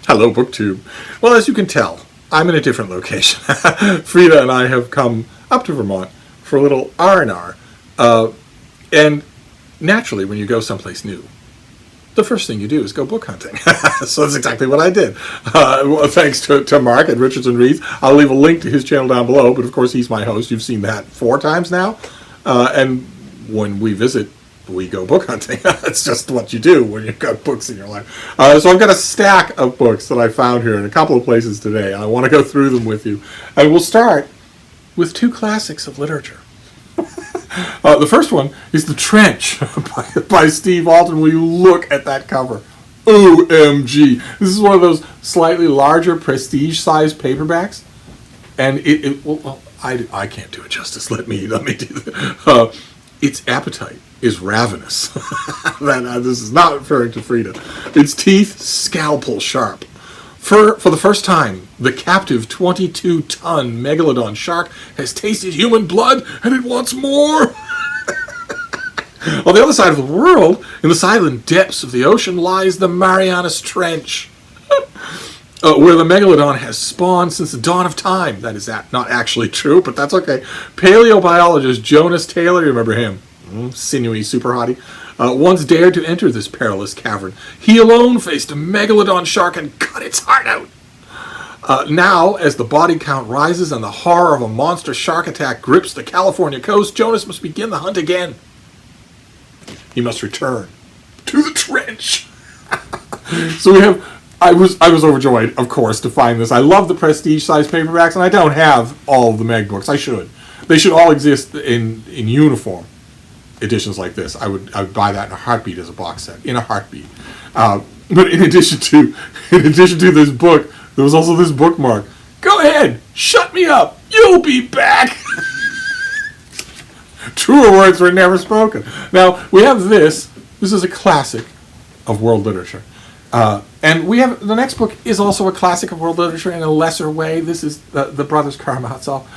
Hello, BookTube. Well, as you can tell, I'm in a different location. Frida and I have come up to Vermont for a little R&R. And naturally, when you go someplace new, the first thing you do is go book hunting. So that's exactly what I did. Thanks to Mark at Richardson Reads. I'll leave a link to his channel down below, but of course he's my host. You've seen that 4 times now. And when we visit, we go book hunting. It's just what you do when you've got books in your life. So I've got a stack of books that I found here in a couple of places today. I want to go through them with you. And we'll start with 2 classics of literature. The first one is The Trench by Steve Alton. Will you look at that cover? OMG. This is one of those slightly larger prestige-sized paperbacks. And I can't do it justice. Let me do that. Its appetite is ravenous. This is not referring to Frida. Its teeth, scalpel sharp. For the first time, the captive 22-ton megalodon shark has tasted human blood, and it wants more. On the other side of the world, in the silent depths of the ocean, lies the Marianas Trench, where the megalodon has spawned since the dawn of time. That is not actually true, but that's okay. Paleobiologist Jonas Taylor, you remember him? Sinewy super hottie. Once dared to enter this perilous cavern. He alone faced a megalodon shark and cut its heart out. Now, as the body count rises and the horror of a monster shark attack grips the California coast, Jonas must begin the hunt again. He must return to the trench. So we have... I was overjoyed, of course, to find this. I love the prestige-sized paperbacks, and I don't have all of the Meg books. I should. They should all exist in uniform editions like this. I would buy that in a heartbeat as a box set, in a heartbeat. But in addition to this book, there was also this bookmark. Go ahead, shut me up. You'll be back. Truer words were never spoken. Now we have this. This is a classic of world literature. And we have the next book is also a classic of world literature in a lesser way. This is the Brothers Karamazov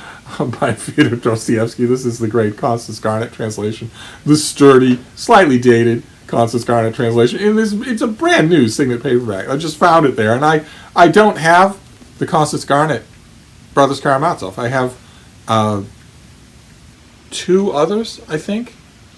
by Fyodor Dostoevsky. This is the great Constance Garnett translation, the sturdy, slightly dated Constance Garnett translation. It's a brand new Signet paperback. I just found it there, and I don't have the Constance Garnett Brothers Karamazov. I have 2 others, I think.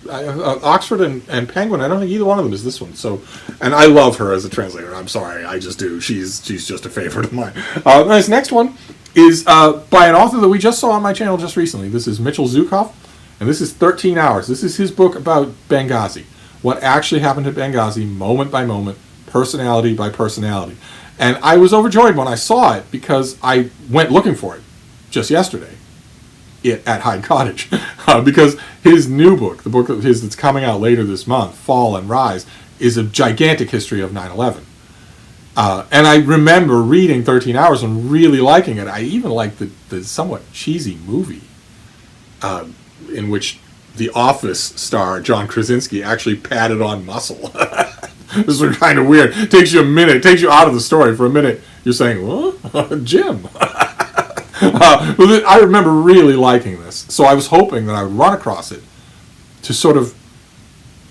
Oxford and Penguin. I don't think either one of them is this one. So, and I love her as a translator. I'm sorry, I just do. She's just a favorite of mine. This next one is by an author that we just saw on my channel just recently. This is Mitchell Zukov, and this is 13 Hours. This is his book about Benghazi. What actually happened at Benghazi, moment by moment, personality by personality. And I was overjoyed when I saw it because I went looking for it just yesterday at Hyde Cottage because his new book, the book of his that's coming out later this month, Fall and Rise, is a gigantic history of 9/11. And I remember reading 13 Hours and really liking it. I even liked the somewhat cheesy movie in which the Office star John Krasinski actually padded on muscle. This was kind of weird. It takes you a minute. It takes you out of the story for a minute. You're saying, what? Jim. I remember really liking this, so I was hoping that I would run across it to sort of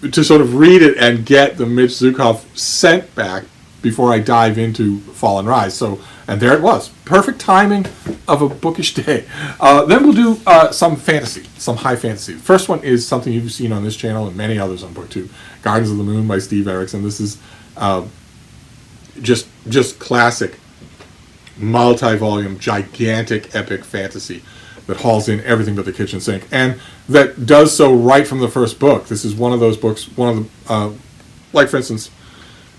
read it and get the Mitch Zukov scent back before I dive into Fall and Rise. So, and there it was, perfect timing of a bookish day. Then we'll do some fantasy, some high fantasy. The first one is something you've seen on this channel and many others on BookTube, Gardens of the Moon by Steve Erickson. This is just classic, multi-volume, gigantic, epic fantasy that hauls in everything but the kitchen sink, and that does so right from the first book. This is one of those books, like for instance,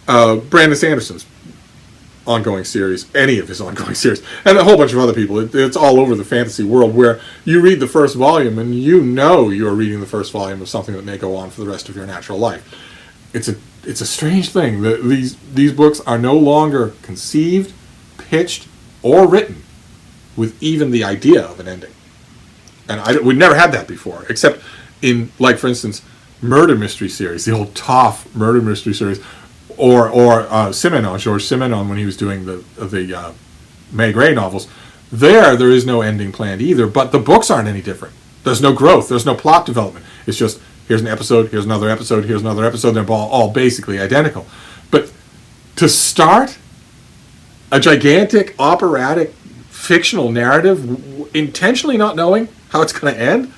Brandon Sanderson's ongoing series, any of his ongoing series, and a whole bunch of other people. It's all over the fantasy world where you read the first volume and you know you're reading the first volume of something that may go on for the rest of your natural life. It's a strange thing that these books are no longer conceived, pitched, or written with even the idea of an ending. And we'd never had that before, except in, like, for instance, murder mystery series, the old Toff murder mystery series, or Simenon, George Simenon, when he was doing the May Gray novels. There is no ending planned either, but the books aren't any different. There's no growth. There's no plot development. It's just, here's an episode, here's another episode, here's another episode. They're all basically identical. But to start a gigantic operatic fictional narrative, intentionally not knowing how it's going to end,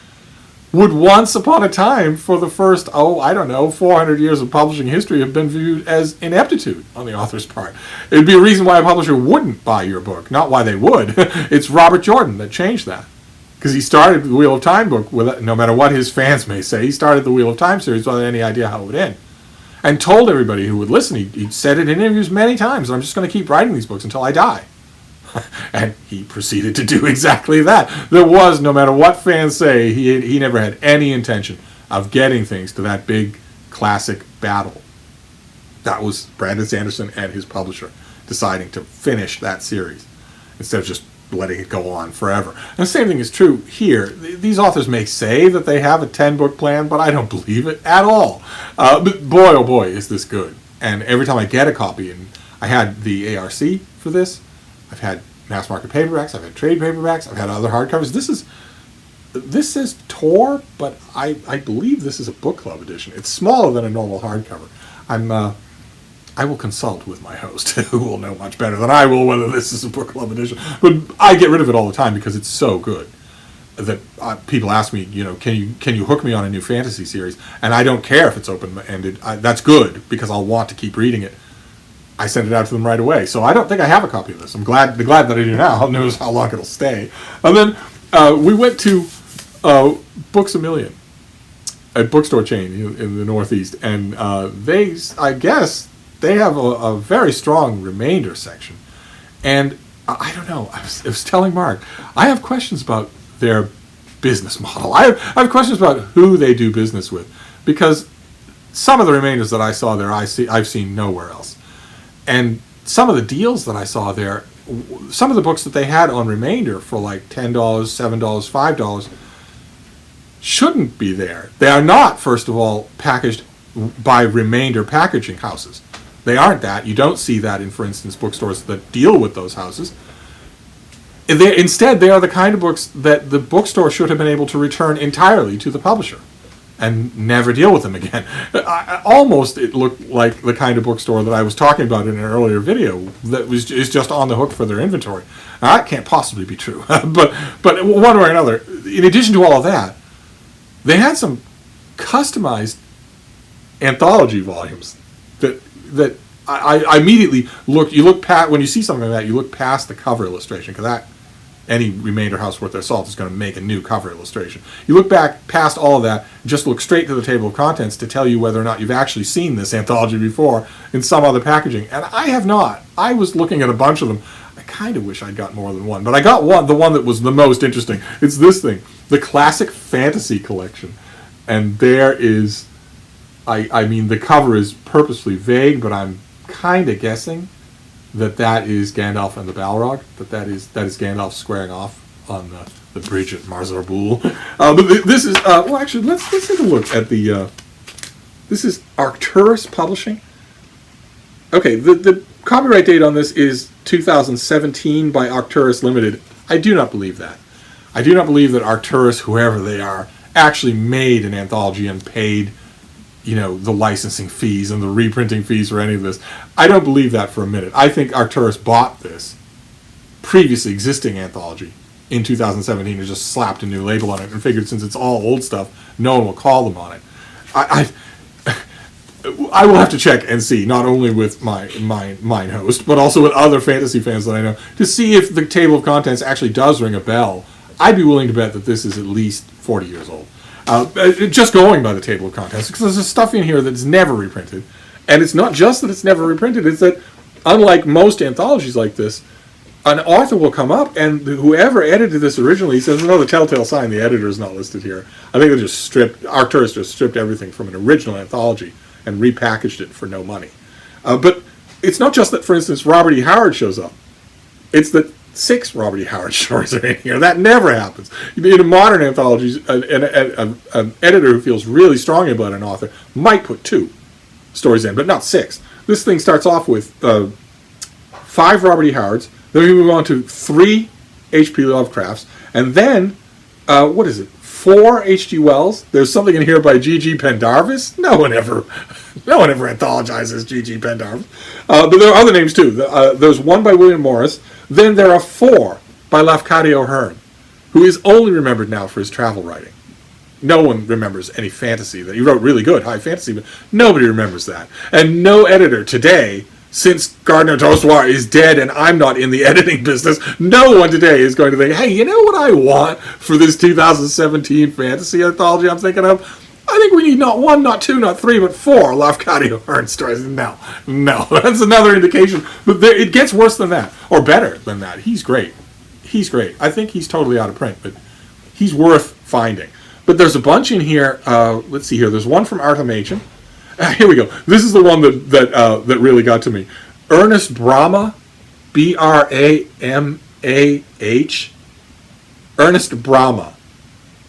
would once upon a time, for the first, 400 years of publishing history, have been viewed as ineptitude on the author's part. It would be a reason why a publisher wouldn't buy your book, not why they would. It's Robert Jordan that changed that. Because he started the Wheel of Time book, with, no matter what his fans may say, he started the Wheel of Time series without any idea how it would end. And told everybody who would listen, he said it in interviews many times, I'm just going to keep writing these books until I die. And he proceeded to do exactly that. There was, no matter what fans say, he never had any intention of getting things to that big classic battle. That was Brandon Sanderson and his publisher deciding to finish that series instead of just letting it go on forever. And the same thing is true here. These authors may say that they have a 10-book plan, but I don't believe it at all. But boy, oh boy, is this good. And every time I get a copy, and I had the ARC for this, I've had mass market paperbacks, I've had trade paperbacks, I've had other hardcovers. This says Tor, but I believe this is a book club edition. It's smaller than a normal hardcover. I will consult with my host, who will know much better than I will whether this is a book club edition. But I get rid of it all the time because it's so good that people ask me, can you hook me on a new fantasy series? And I don't care if it's open-ended. That's good because I'll want to keep reading it. I send it out to them right away. So I don't think I have a copy of this. I'm glad that I do now. Who knows how long it'll stay. And then we went to Books A Million, a bookstore chain in the Northeast, and I guess they have a very strong remainder section. And I don't know, I was telling Mark, I have questions about their business model. I have questions about who they do business with, because some of the remainders that I saw there, I've seen nowhere else. And some of the deals that I saw there, some of the books that they had on remainder for like $10, $7, $5, shouldn't be there. They are not, first of all, packaged by remainder packaging houses. They aren't that. You don't see that in, for instance, bookstores that deal with those houses. Instead, they are the kind of books that the bookstore should have been able to return entirely to the publisher and never deal with them again. Almost it looked like the kind of bookstore that I was talking about in an earlier video that is just on the hook for their inventory. Now, that can't possibly be true. but one way or another, in addition to all of that, they had some customized anthology volumes that I immediately look past. When you see something like that, you look past the cover illustration, because that any remainder house worth their salt is going to make a new cover illustration. You look back past all of that, just look straight to the table of contents to tell you whether or not you've actually seen this anthology before in some other packaging. And I have not. I was looking at a bunch of them. I kind of wish I'd got more than one, but I got the one that was the most interesting. It's this thing, the Classic Fantasy Collection. And there is, I mean, the cover is purposely vague, but I'm kind of guessing that is Gandalf and the Balrog, that is Gandalf squaring off on the bridge at Marzarbul. But this is actually let's take a look at the this is Arcturus Publishing. Okay, the copyright date on this is 2017 by Arcturus Limited. I do not believe that. I do not believe that Arcturus, whoever they are, actually made an anthology and paid the licensing fees and the reprinting fees for any of this. I don't believe that for a minute. I think Arcturus bought this previously existing anthology in 2017 and just slapped a new label on it and figured since it's all old stuff, no one will call them on it. I will have to check and see, not only with mine host, but also with other fantasy fans that I know, to see if the table of contents actually does ring a bell. I'd be willing to bet that this is at least 40 years old. Just going by the table of contents, because there's stuff in here that's never reprinted. And it's not just that it's never reprinted, it's that, unlike most anthologies like this, an author will come up, and whoever edited this originally says, no, the telltale sign, the editor is not listed here. I think Arcturus just stripped everything from an original anthology and repackaged it for no money. But it's not just that, for instance, Robert E. Howard shows up. It's that 6 Robert E. Howard stories are in here. That never happens. In modern anthologies, an editor who feels really strongly about an author might put 2 stories in, but not 6. This thing starts off with 5 Robert E. Howards, then we move on to 3 H.P. Lovecrafts, and then, 4 4 H.G. Wells. There's something in here by G.G. Pendarvis. No one ever anthologizes G.G. Pendarvis. But there are other names too. There's one by William Morris. Then there are 4 by Lafcadio Hearn, who is only remembered now for his travel writing. No one remembers any fantasy that he wrote. Really good high fantasy, but nobody remembers that. And no editor today, since Gardner Dozois is dead and I'm not in the editing business, no one today is going to think, hey, you know what I want for this 2017 fantasy anthology I'm thinking of? I think we need not 1, not 2, not 3, but 4 Lafcadio Hearn stories. No, that's another indication. But it gets worse than that, or better than that. He's great. I think he's totally out of print, but he's worth finding. But there's a bunch in here. Let's see here. There's one from Arthur Machen. Here we go. This is the one that really got to me. Ernest Bramah, Bramah. Ernest Bramah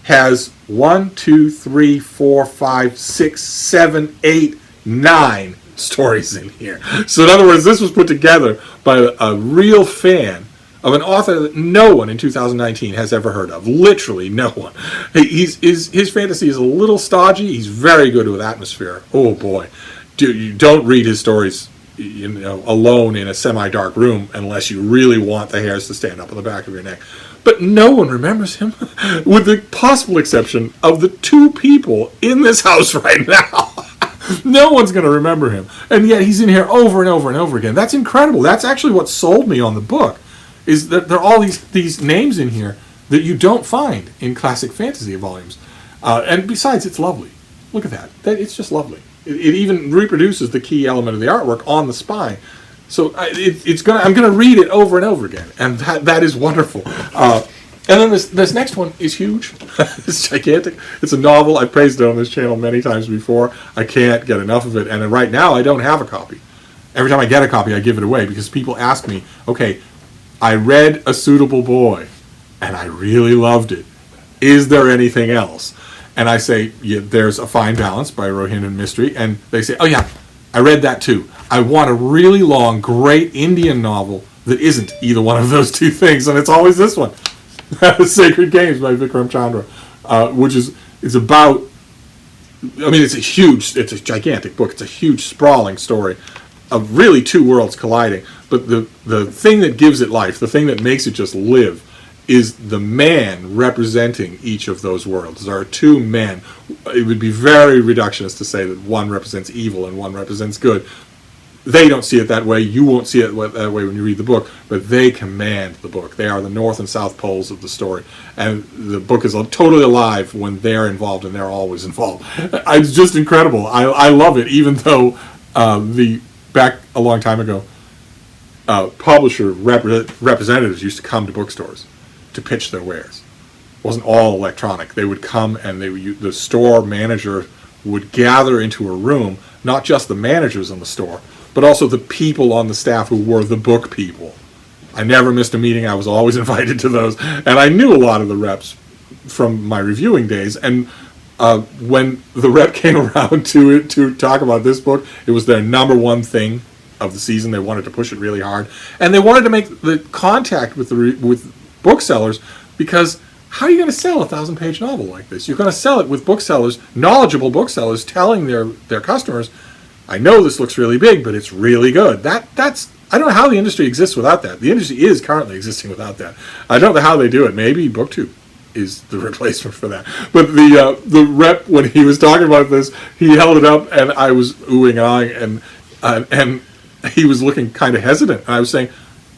has 1, 2, 3, 4, 5, 6, 7, 8, 9 stories in here. So in other words, this was put together by a real fan of an author that no one in 2019 has ever heard of. Literally no one. His fantasy is a little stodgy. He's very good with atmosphere. Oh boy. You don't read his stories alone in a semi-dark room unless you really want the hairs to stand up on the back of your neck. But no one remembers him, with the possible exception of the 2 people in this house right now. No one's going to remember him. And yet he's in here over and over and over again. That's incredible. That's actually what sold me on the book, is that there are all these names in here that you don't find in classic fantasy volumes. And besides, it's lovely. Look at that. It's just lovely. It even reproduces the key element of the artwork on the spine. So I'm going to read it over and over again, and that is wonderful. And then this next one is huge. It's gigantic. It's a novel. I've praised it on this channel many times before. I can't get enough of it, and right now I don't have a copy. Every time I get a copy, I give it away because people ask me, okay, I read A Suitable Boy, and I really loved it. Is there anything else? And I say, yeah, there's A Fine Balance by Rohini Mistry, and they say, oh yeah, I read that too. I want a really long, great Indian novel that isn't either one of those 2 things, and it's always this one, Sacred Games by Vikram Chandra, which is about, it's a gigantic book. It's a huge, sprawling story of really 2 worlds colliding. But the thing that gives it life, the thing that makes it just live, is the man representing each of those worlds. There are 2 men. It would be very reductionist to say that one represents evil and one represents good. They don't see it that way. You won't see it that way when you read the book, but they command the book. They are the north and south poles of the story, and the book is totally alive when they're involved, and they're always involved. It's just incredible. I love it, even though back a long time ago, publisher representatives used to come to bookstores to pitch their wares. It wasn't all electronic. They would come, and the store manager would gather into a room, not just the managers in the store, but also the people on the staff who were the book people. I never missed a meeting. I was always invited to those, and I knew a lot of the reps from my reviewing days. And when the rep came around to talk about this book, it was their number 1 thing of the season. They wanted to push it really hard, and they wanted to make the contact with booksellers, because how are you going to sell a 1,000-page novel like this? You're going to sell it with booksellers, knowledgeable booksellers, telling their customers, I know this looks really big, but it's really good. That's I don't know how the industry exists without that. The industry is currently existing without that. I don't know how they do it. Maybe BookTube is the replacement for that. But the rep, when he was talking about this, he held it up, and I was oohing and ahhing, and he was looking kind of hesitant. And I was saying,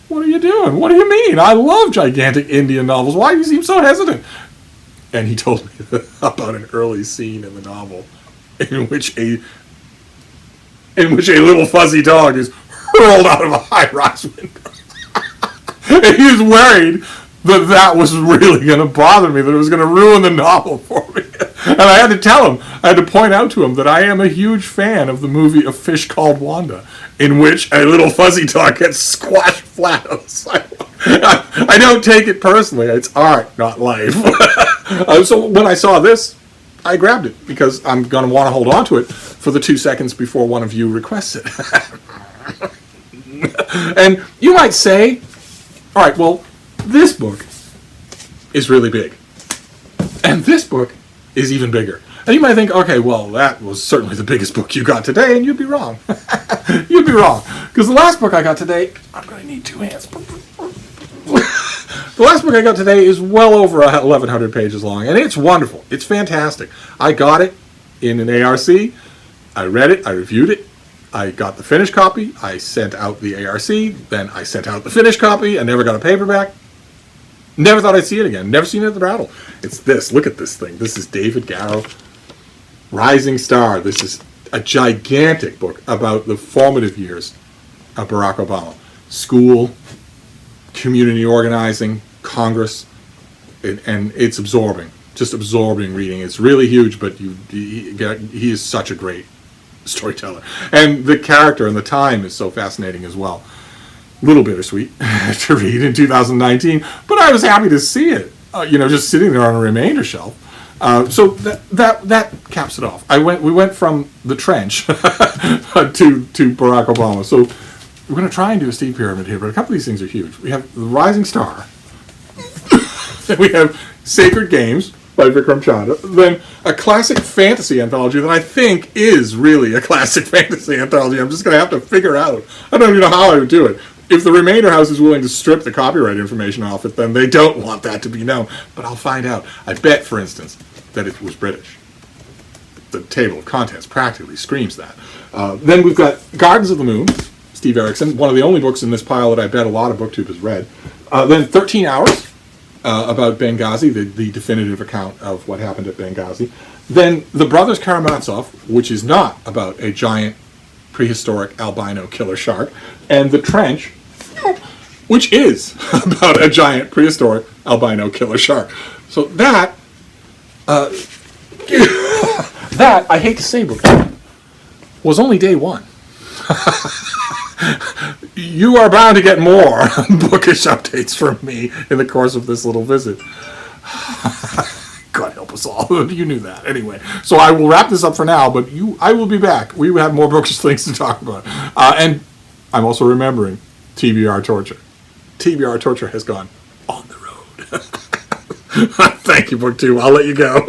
what are you doing? What do you mean? I love gigantic Indian novels. Why do you seem so hesitant? And he told me about an early scene in the novel in which a little fuzzy dog is hurled out of a high-rise window. And he was worried that was really going to bother me, that it was going to ruin the novel for me. And I had to tell him, I had to point out to him that I am a huge fan of the movie A Fish Called Wanda, in which a little fuzzy dog gets squashed flat on the sidewalk. I don't take it personally. It's art, not life. So when I saw this, I grabbed it, because I'm going to want to hold on to it for the 2 seconds before one of you requests it. And you might say, all right, well, this book is really big. And this book is even bigger. And you might think, okay, well, that was certainly the biggest book you got today, and you'd be wrong. You'd be wrong. Because the last book I got today, I'm going to need 2 hands. The last book I got today is well over 1,100 pages long, and it's wonderful. It's fantastic. I got it in an ARC. I read it. I reviewed it. I got the finished copy. I sent out the ARC. Then I sent out the finished copy. I never got a paperback. Never thought I'd see it again. Never seen it at the Rattle. It's this. Look at this thing. This is David Garrow, Rising Star. This is a gigantic book about the formative years of Barack Obama. School, community organizing, Congress, and it's absorbing. Just absorbing reading. It's really huge, but he is such a great storyteller. And the character and the time is so fascinating as well. A little bittersweet to read in 2019, but I was happy to see it, just sitting there on a remainder shelf. So that caps it off. We went from the trench to Barack Obama. So we're going to try and do a steep pyramid here, but a couple of these things are huge. We have The Rising Star. Then we have Sacred Games by Vikram Chandra. Then a classic fantasy anthology that I think is really a classic fantasy anthology. I'm just going to have to figure out. I don't even know how I would do it. If the Remainder House is willing to strip the copyright information off it, then they don't want that to be known. But I'll find out. I bet, for instance, that it was British. The table of contents practically screams that. Then we've got Gardens of the Moon, Steve Erickson, one of the only books in this pile that I bet a lot of BookTube has read. Then 13 Hours, about Benghazi, the definitive account of what happened at Benghazi. Then The Brothers Karamazov, which is not about a giant prehistoric albino killer shark. And The Trench, which is about a giant prehistoric albino killer shark. So that, I hate to say, BookTube, was only day one. You are bound to get more bookish updates from me in the course of this little visit. God help us all. You knew that. Anyway, so I will wrap this up for now, but I will be back. We have more bookish things to talk about. And I'm also remembering TBR Torture. TBR Torture has gone on the road. Thank you, BookTube. I'll let you go.